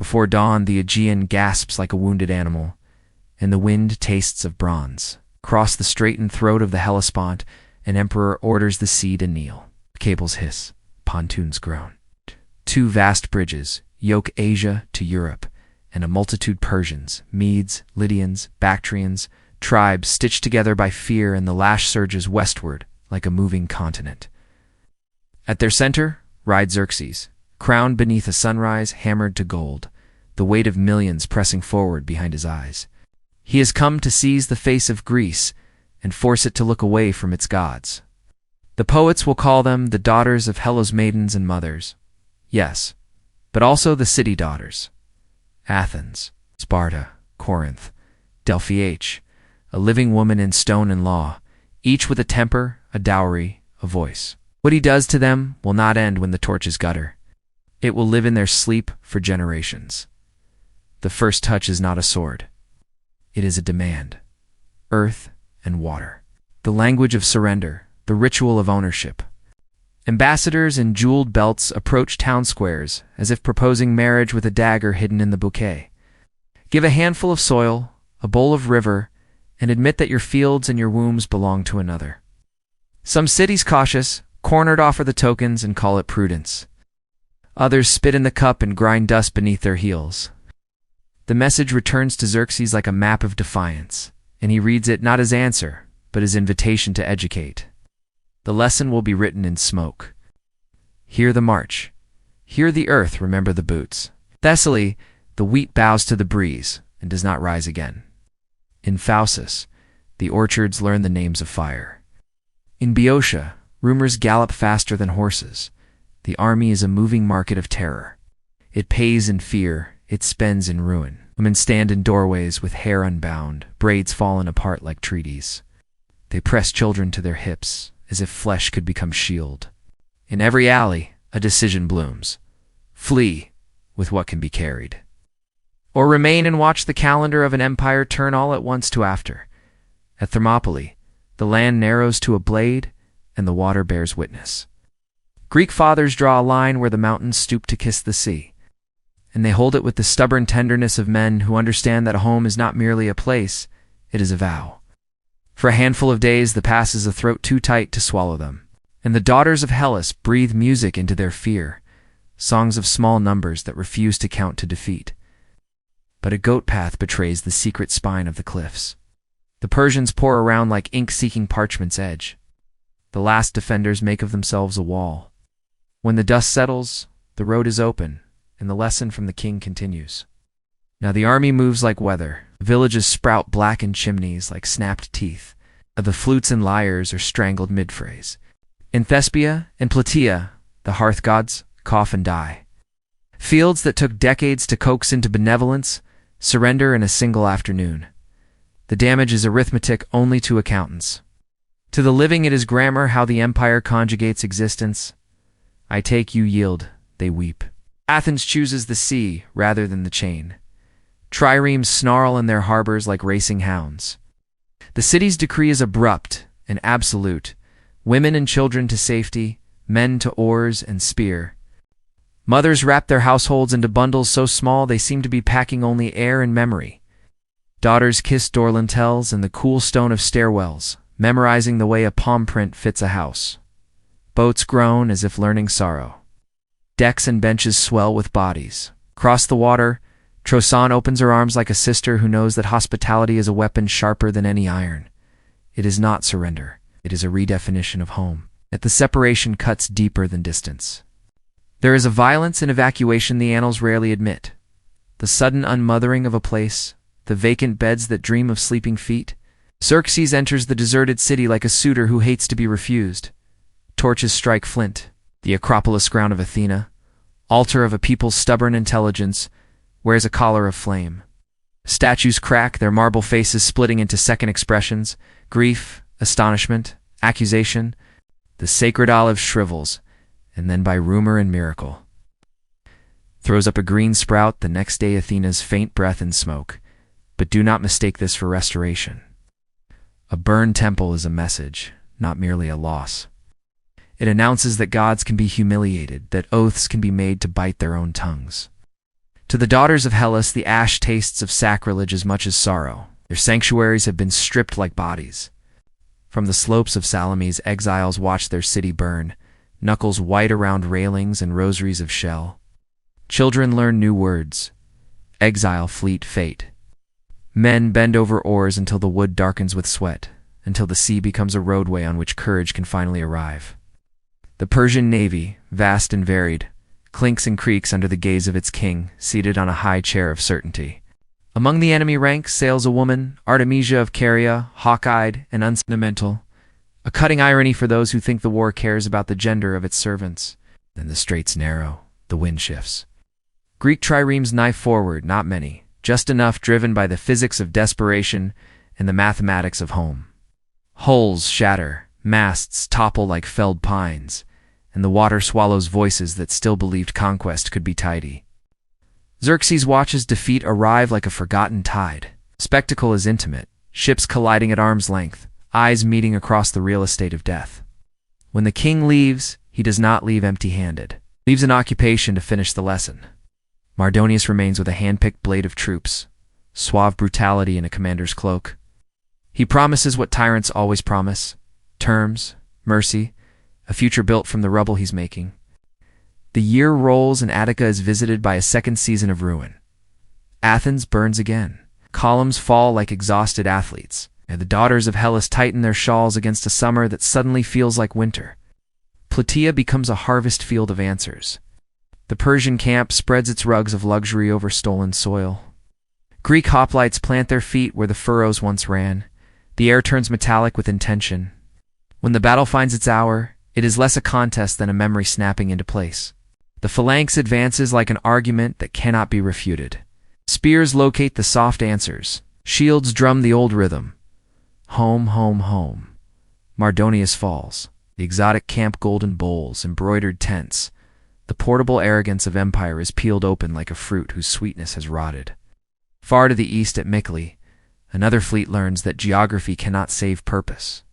Before dawn, the Aegean gasps like a wounded animal, and the wind tastes of bronze. Across the straitened throat of the Hellespont, an emperor orders the sea to kneel. Cables hiss, pontoons groan. Two vast bridges yoke Asia to Europe, and a multitude Persians, Medes, Lydians, Bactrians, tribes stitched together by fear, and the lash surges westward like a moving continent. At their center rides Xerxes, crowned beneath a sunrise hammered to gold, the weight of millions pressing forward behind his eyes. He has come to seize the face of Greece and force it to look away from its gods. The poets will call them the daughters of Hellas maidens and mothers. Yes, but also the city daughters. Athens, Sparta, Corinth, Delphi, a living woman in stone and law, each with a temper, a dowry, a voice. What he does to them will not end when the torches gutter. It will live in their sleep for generations. The first touch is not a sword. It is a demand. Earth and water. The language of surrender, the ritual of ownership. Ambassadors in jeweled belts approach town squares as if proposing marriage with a dagger hidden in the bouquet. Give a handful of soil, a bowl of river, and admit that your fields and your wombs belong to another. Some cities cautious, cornered offer the tokens and call it prudence. Others spit in the cup and grind dust beneath their heels. The message returns to Xerxes like a map of defiance, and he reads it not as answer, but as invitation to educate. The lesson will be written in smoke. Hear the march. Hear the earth, remember the boots. Thessaly, the wheat bows to the breeze and does not rise again. In Phasis, the orchards learn the names of fire. In Boeotia, rumors gallop faster than horses. The army is a moving market of terror. It pays in fear, it spends in ruin. Women stand in doorways with hair unbound, braids fallen apart like treaties. They press children to their hips, as if flesh could become shield. In every alley, a decision blooms. Flee with what can be carried. Or remain and watch the calendar of an empire turn all at once to after. At Thermopylae, the land narrows to a blade, and the water bears witness. Greek fathers draw a line where the mountains stoop to kiss the sea, and they hold it with the stubborn tenderness of men who understand that a home is not merely a place, it is a vow. For a handful of days the pass is a throat too tight to swallow them, and the daughters of Hellas breathe music into their fear, songs of small numbers that refuse to count to defeat. But a goat path betrays the secret spine of the cliffs. The Persians pour around like ink seeking parchment's edge. The last defenders make of themselves a wall. When the dust settles, the road is open, and the lesson from the king continues. Now the army moves like weather. Villages sprout blackened chimneys like snapped teeth. The flutes and lyres are strangled mid-phrase. In Thespia and Plataea, the hearth gods cough and die. Fields that took decades to coax into benevolence surrender in a single afternoon. The damage is arithmetic only to accountants. To the living it is grammar how the empire conjugates existence. I take, you yield, they weep. Athens chooses the sea rather than the chain. Triremes snarl in their harbors like racing hounds. The city's decree is abrupt and absolute. Women and children to safety, men to oars and spear. Mothers wrap their households into bundles so small they seem to be packing only air and memory. Daughters kiss door lintels and the cool stone of stairwells, memorizing the way a palm print fits a house. Boats groan as if learning sorrow. Decks and benches swell with bodies. Across the water, Trosan opens her arms like a sister who knows that hospitality is a weapon sharper than any iron. It is not surrender. It is a redefinition of home. Yet the separation cuts deeper than distance. There is a violence in evacuation the annals rarely admit. The sudden unmothering of a place, the vacant beds that dream of sleeping feet. Xerxes enters the deserted city like a suitor who hates to be refused. Torches strike flint, the Acropolis ground of Athena, altar of a people's stubborn intelligence, wears a collar of flame. Statues crack, their marble faces splitting into second expressions, grief, astonishment, accusation. The sacred olive shrivels, and then by rumor and miracle throws up a green sprout the next day. Athena's faint breath and smoke, but do not mistake this for restoration. A burned temple is a message, not merely a loss. It announces that gods can be humiliated, that oaths can be made to bite their own tongues. To the daughters of Hellas, the ash tastes of sacrilege as much as sorrow. Their sanctuaries have been stripped like bodies. From the slopes of Salamis, exiles watch their city burn, knuckles white around railings and rosaries of shell. Children learn new words. Exile, fleet, fate. Men bend over oars until the wood darkens with sweat, until the sea becomes a roadway on which courage can finally arrive. The Persian navy, vast and varied, clinks and creaks under the gaze of its king, seated on a high chair of certainty. Among the enemy ranks sails a woman, Artemisia of Caria, hawk-eyed and unsentimental, a cutting irony for those who think the war cares about the gender of its servants. Then the straits narrow, the wind shifts. Greek triremes knife forward, not many, just enough driven by the physics of desperation and the mathematics of home. Hulls shatter, masts topple like felled pines, and the water swallows voices that still believed conquest could be tidy. Xerxes watches defeat arrive like a forgotten tide. Spectacle is intimate, ships colliding at arm's length, eyes meeting across the real estate of death. When the king leaves, he does not leave empty-handed. Leaves an occupation to finish the lesson. Mardonius remains with a hand-picked blade of troops, suave brutality in a commander's cloak. He promises what tyrants always promise: terms, mercy, a future built from the rubble he's making. The year rolls and Attica is visited by a second season of ruin. Athens burns again. Columns fall like exhausted athletes, and the daughters of Hellas tighten their shawls against a summer that suddenly feels like winter. Plataea becomes a harvest field of answers. The Persian camp spreads its rugs of luxury over stolen soil. Greek hoplites plant their feet where the furrows once ran. The air turns metallic with intention. When the battle finds its hour, it is less a contest than a memory snapping into place. The phalanx advances like an argument that cannot be refuted. Spears locate the soft answers. Shields drum the old rhythm. Home, home, home. Mardonius falls. The exotic camp golden bowls, embroidered tents. The portable arrogance of empire is peeled open like a fruit whose sweetness has rotted. Far to the east at Mycale, another fleet learns that geography cannot save purpose.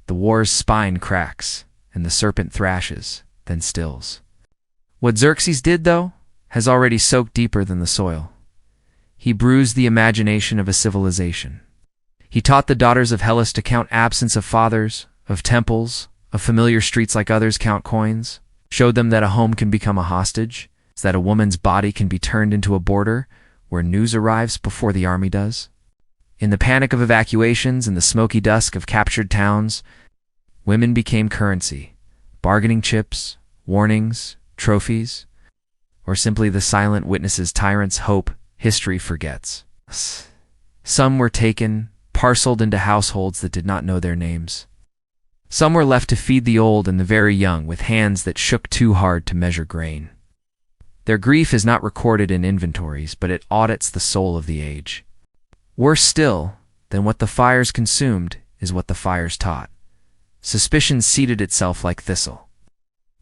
The war's spine cracks, and the serpent thrashes, then stills. What Xerxes did, though, has already soaked deeper than the soil. He bruised the imagination of a civilization. He taught the daughters of Hellas to count absence of fathers, of temples, of familiar streets like others count coins, showed them that a home can become a hostage, that a woman's body can be turned into a border where news arrives before the army does. In the panic of evacuations and the smoky dusk of captured towns, women became currency, bargaining chips, warnings, trophies, or simply the silent witnesses tyrants hope history forgets. Some were taken, parceled into households that did not know their names. Some were left to feed the old and the very young with hands that shook too hard to measure grain. Their grief is not recorded in inventories, but it audits the soul of the age. Worse still than what the fires consumed is what the fires taught. Suspicion seated itself like thistle.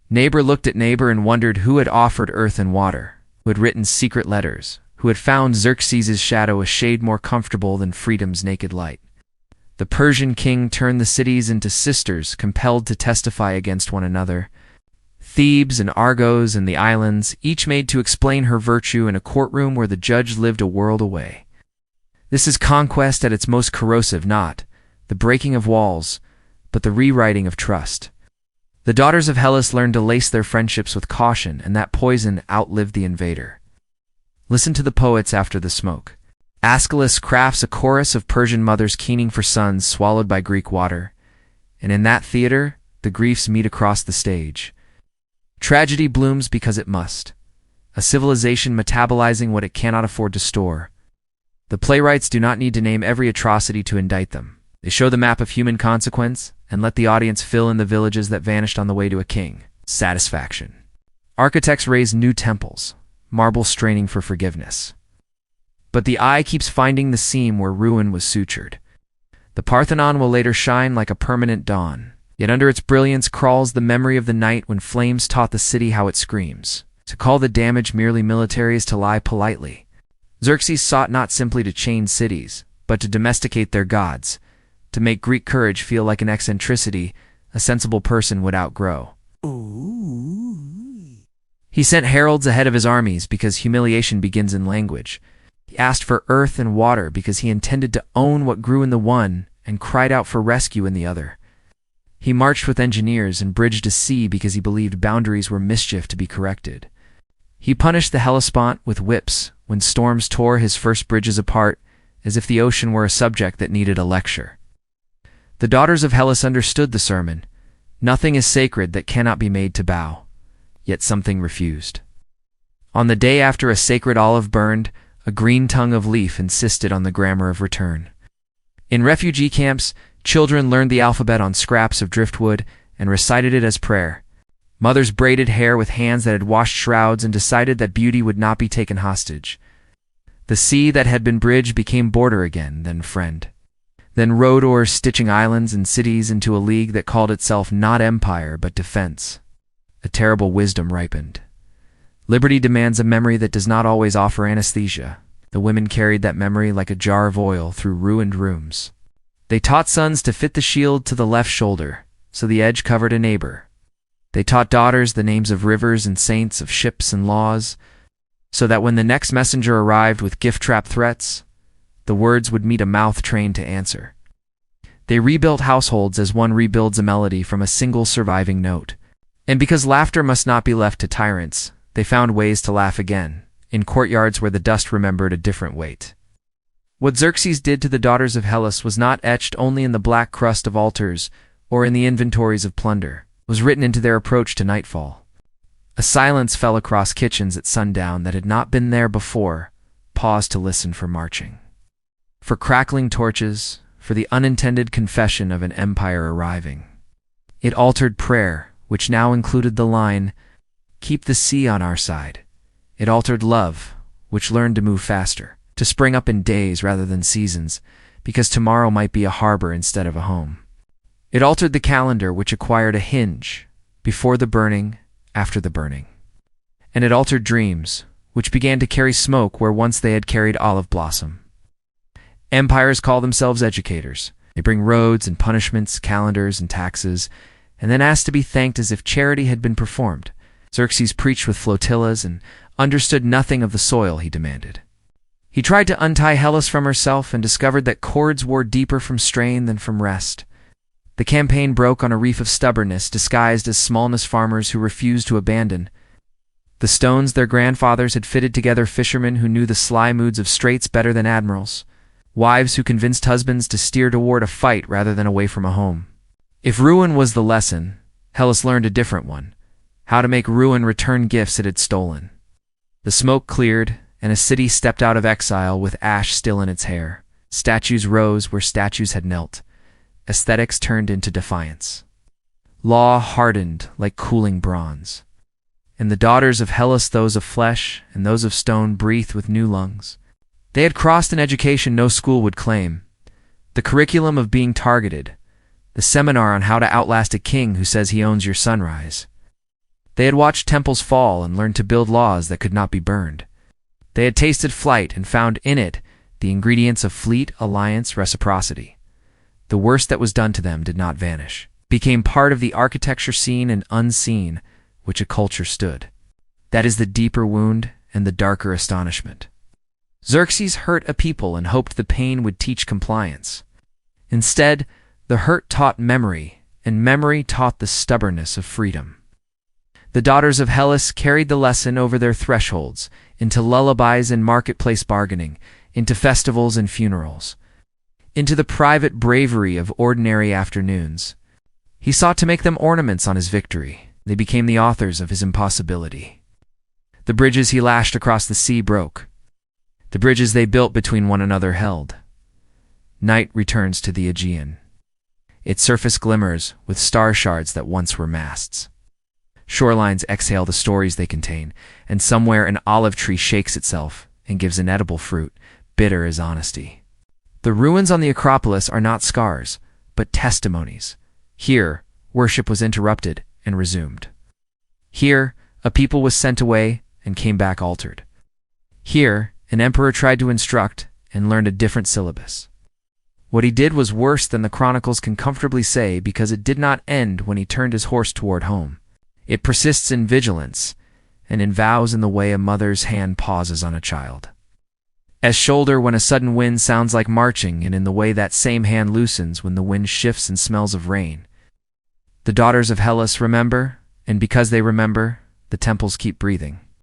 Neighbor looked at neighbor and wondered who had offered earth and water, who had written secret letters, who had found Xerxes' shadow a shade more comfortable than freedom's naked light. The Persian king turned the cities into sisters compelled to testify against one another. Thebes and Argos and the islands, each made to explain her virtue in a courtroom where the judge lived a world away. This is conquest at its most corrosive, not the breaking of walls, but the rewriting of trust. The daughters of Hellas learned to lace their friendships with caution, and that poison outlived the invader. Listen to the poets after the smoke. Aeschylus crafts a chorus of Persian mothers keening for sons swallowed by Greek water, and in that theater, the griefs meet across the stage. Tragedy blooms because it must, a civilization metabolizing what it cannot afford to store. The playwrights do not need to name every atrocity to indict them. They show the map of human consequence and let the audience fill in the villages that vanished on the way to a king. Satisfaction. Architects raise new temples, marble straining for forgiveness. But the eye keeps finding the seam where ruin was sutured. The Parthenon will later shine like a permanent dawn, yet under its brilliance crawls the memory of the night when flames taught the city how it screams. To call the damage merely military is to lie politely. Xerxes sought not simply to chain cities, but to domesticate their gods, to make Greek courage feel like an eccentricity a sensible person would outgrow. He sent heralds ahead of his armies because humiliation begins in language. He asked for earth and water because he intended to own what grew in the one and cried out for rescue in the other. He marched with engineers and bridged a sea because he believed boundaries were mischief to be corrected. He punished the Hellespont with whips when storms tore his first bridges apart, as if the ocean were a subject that needed a lecture. The daughters of Hellas understood the sermon. Nothing is sacred that cannot be made to bow. Yet something refused. On the day after a sacred olive burned, a green tongue of leaf insisted on the grammar of return. In refugee camps, children learned the alphabet on scraps of driftwood and recited it as prayer. Mothers braided hair with hands that had washed shrouds and decided that beauty would not be taken hostage. The sea that had been bridge became border again, then friend. Then rowed oars stitching islands and cities into a league that called itself not empire but defense. A terrible wisdom ripened. Liberty demands a memory that does not always offer anesthesia. The women carried that memory like a jar of oil through ruined rooms. They taught sons to fit the shield to the left shoulder, so the edge covered a neighbor. They taught daughters the names of rivers and saints, of ships and laws, so that when the next messenger arrived with gift-trap threats, the words would meet a mouth trained to answer. They rebuilt households as one rebuilds a melody from a single surviving note. And because laughter must not be left to tyrants, they found ways to laugh again, in courtyards where the dust remembered a different weight. What Xerxes did to the daughters of Hellas was not etched only in the black crust of altars or in the inventories of plunder. It was written into their approach to nightfall. A silence fell across kitchens at sundown that had not been there before, paused to listen for marching. For crackling torches, for the unintended confession of an empire arriving. It altered prayer, which now included the line, "Keep the sea on our side." It altered love, which learned to move faster, to spring up in days rather than seasons, because tomorrow might be a harbor instead of a home. It altered the calendar, which acquired a hinge, before the burning, after the burning. And it altered dreams, which began to carry smoke where once they had carried olive blossom. Empires call themselves educators. They bring roads and punishments, calendars and taxes, and then ask to be thanked as if charity had been performed. Xerxes preached with flotillas and understood nothing of the soil he demanded. He tried to untie Hellas from herself and discovered that cords wore deeper from strain than from rest. The campaign broke on a reef of stubbornness disguised as smallness farmers who refused to abandon. The stones their grandfathers had fitted together fishermen who knew the sly moods of straits better than admirals. Wives who convinced husbands to steer toward a fight rather than away from a home. If ruin was the lesson, Hellas learned a different one: how to make ruin return gifts it had stolen. The smoke cleared, and a city stepped out of exile with ash still in its hair. Statues rose where statues had knelt. Aesthetics turned into defiance. Law hardened like cooling bronze. And the daughters of Hellas, those of flesh and those of stone, breathed with new lungs. They had crossed an education no school would claim. The curriculum of being targeted. The seminar on how to outlast a king who says he owns your sunrise. They had watched temples fall and learned to build laws that could not be burned. They had tasted flight and found in it the ingredients of fleet, alliance, reciprocity. The worst that was done to them did not vanish. Became part of the architecture seen and unseen, which a culture stood. That is the deeper wound and the darker astonishment. Xerxes hurt a people and hoped the pain would teach compliance. Instead, the hurt taught memory, and memory taught the stubbornness of freedom. The daughters of Hellas carried the lesson over their thresholds, into lullabies and marketplace bargaining, into festivals and funerals, into the private bravery of ordinary afternoons. He sought to make them ornaments on his victory. They became the authors of his impossibility. The bridges he lashed across the sea broke. The bridges they built between one another held. Night returns to the Aegean. Its surface glimmers with star shards that once were masts. Shorelines exhale the stories they contain, and somewhere an olive tree shakes itself and gives an edible fruit, bitter as honesty. The ruins on the Acropolis are not scars, but testimonies. Here, worship was interrupted and resumed. Here, a people was sent away and came back altered. Here, an emperor tried to instruct and learned a different syllabus. What he did was worse than the chronicles can comfortably say because it did not end when he turned his horse toward home. It persists in vigilance, and in vows in the way a mother's hand pauses on a child. As shoulder when a sudden wind sounds like marching, and in the way that same hand loosens when the wind shifts and smells of rain. The daughters of Hellas remember, and because they remember, the temples keep breathing.